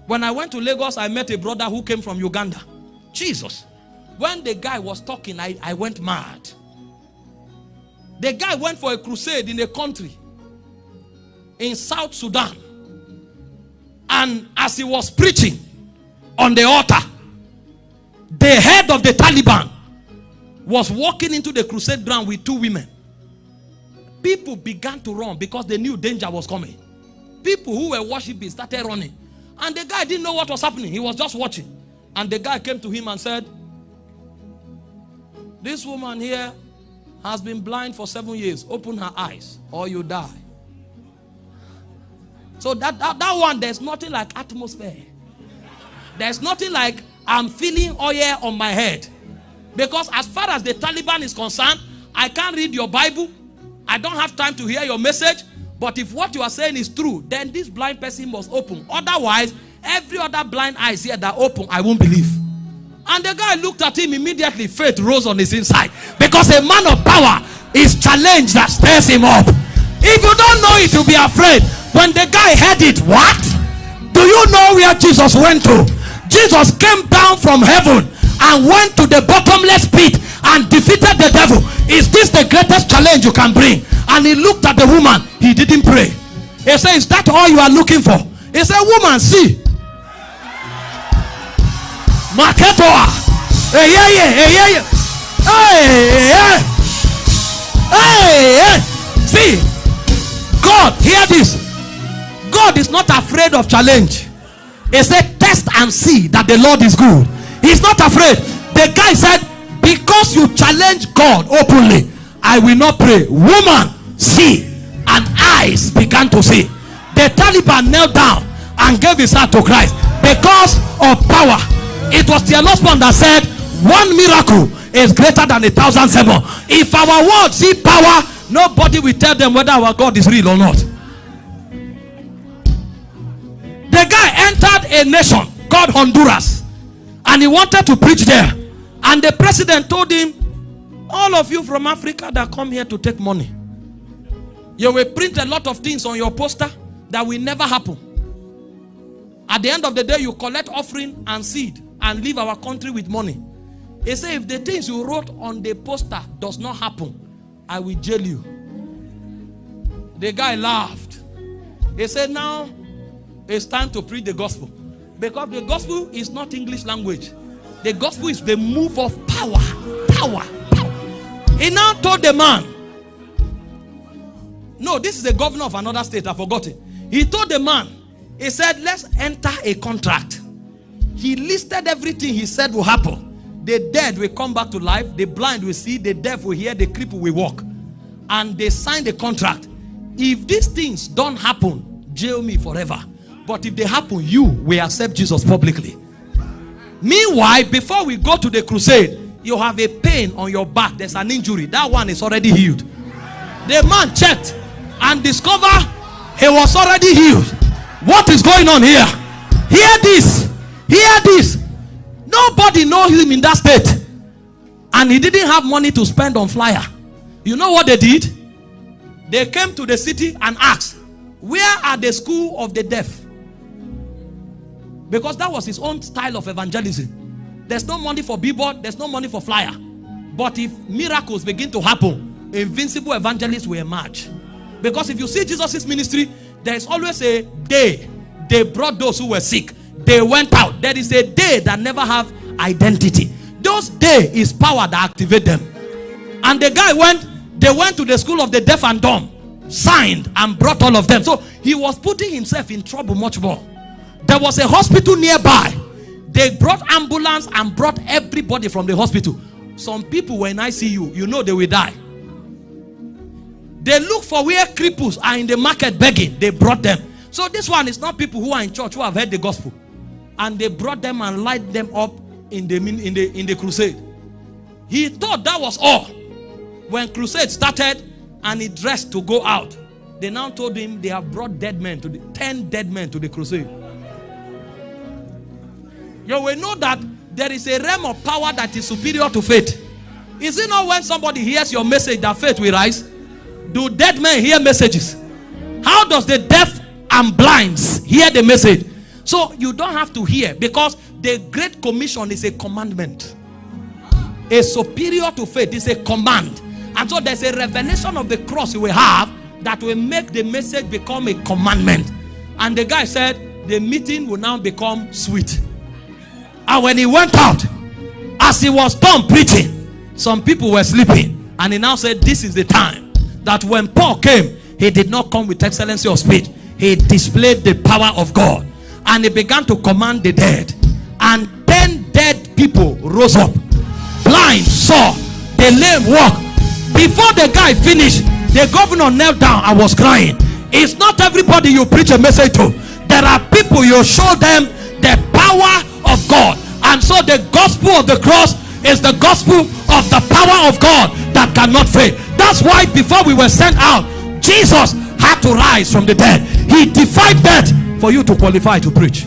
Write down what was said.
When I went to Lagos, I met a brother who came from Uganda. Jesus. When the guy was talking, I went mad. The guy went for a crusade in a country in South Sudan. And as he was preaching on the altar, the head of the Taliban was walking into the crusade ground with 2 women. People began to run because they knew danger was coming. People who were worshiping started running. And the guy didn't know what was happening. He was just watching. And the guy came to him and said, this woman here has been blind for 7 years. Open her eyes or you die. So that one, there's nothing like atmosphere. There's nothing like I'm feeling oil on my head. Because as far as the Taliban is concerned, I can't read your Bible. I don't have time to hear your message. But if what you are saying is true, then this blind person must open. Otherwise, every other blind eyes here that open, I won't believe. And the guy looked at him immediately. Faith rose on his inside. Because a man of power is challenged that stirs him up. If you don't know it, you'll be afraid. When the guy heard it, what? Do you know where Jesus went to? Jesus came down from heaven and went to the bottomless pit and defeated the devil. Is this the greatest challenge you can bring? And he looked at the woman. He didn't pray. He said, is that all you are looking for? He said, woman, see. Maketoa. Hey, hey, hey, hey, hey, hey. See, God, hear this. God is not afraid of challenge. He said, test and see that the Lord is good. He's not afraid. The guy said, because you challenge God openly, I will not pray. Woman, see. And eyes began to see. The Taliban knelt down and gave his heart to Christ because of power. It was the Osman that said, one miracle is greater than 1,007. If our world see power, nobody will tell them whether our God is real or not. The guy entered a nation called Honduras and he wanted to preach there. And the president told him, all of you from Africa that come here to take money, you will print a lot of things on your poster that will never happen. At the end of the day, you collect offering and seed and leave our country with money. He said, if the things you wrote on the poster does not happen, I will jail you. The guy laughed. He said, now it's time to preach the gospel. Because the gospel is not English language. The gospel is the move of power. Power. He now told the man, no, this is the governor of another state, I forgot it. He told the man, he said, let's enter a contract. He listed everything he said will happen. The dead will come back to life, the blind will see, the deaf will hear, the cripple will walk. And they signed the contract. If these things don't happen, jail me forever. But if they happen, you will accept Jesus publicly. Meanwhile, before we go to the crusade, you have a pain on your back. There's an injury. That one is already healed. The man checked and discovered he was already healed. What is going on here? Hear this. Hear this. Nobody knows him in that state. And he didn't have money to spend on flyer. You know what they did? They came to the city and asked, where are the school of the deaf? Because that was his own style of evangelism. There's no money for billboard, there's no money for flyer. But if miracles begin to happen, invincible evangelists will emerge. Because if you see Jesus' ministry, there is always a day. They brought those who were sick. They went out. There is a day that never have identity. Those days is power that activate them. And the guy they went to the school of the deaf and dumb, signed and brought all of them. So he was putting himself in trouble much more. There was a hospital nearby. They brought ambulance and brought everybody from the hospital. Some people were in ICU. You know they will die. They look for where cripples are in the market begging. They brought them. So this one is not people who are in church who have heard the gospel. And they brought them and light them up in the crusade. He thought that was all. When crusade started and he dressed to go out, they now told him they have brought 10 dead men to the crusade. You will know that there is a realm of power that is superior to faith. Is it not when somebody hears your message that faith will rise? Do dead men hear messages? How does the deaf and blinds hear the message? So you don't have to hear, because the Great Commission is a commandment. A superior to faith is a command. And so there's a revelation of the cross you will have that will make the message become a commandment. And the guy said the meeting will now become sweet. And when he went out, as he was done preaching, some people were sleeping. And he now said, this is the time that when Paul came, he did not come with excellency of speech. He displayed the power of God. And he began to command the dead. And 10 dead people rose up. Blind saw, the lame walked. Before the guy finished, the governor knelt down and was crying. It's not everybody you preach a message to. There are people you show them the power of God. And so the gospel of the cross is the gospel of the power of God that cannot fail. That's why before we were sent out, Jesus had to rise from the dead. He defied death for you to qualify to preach.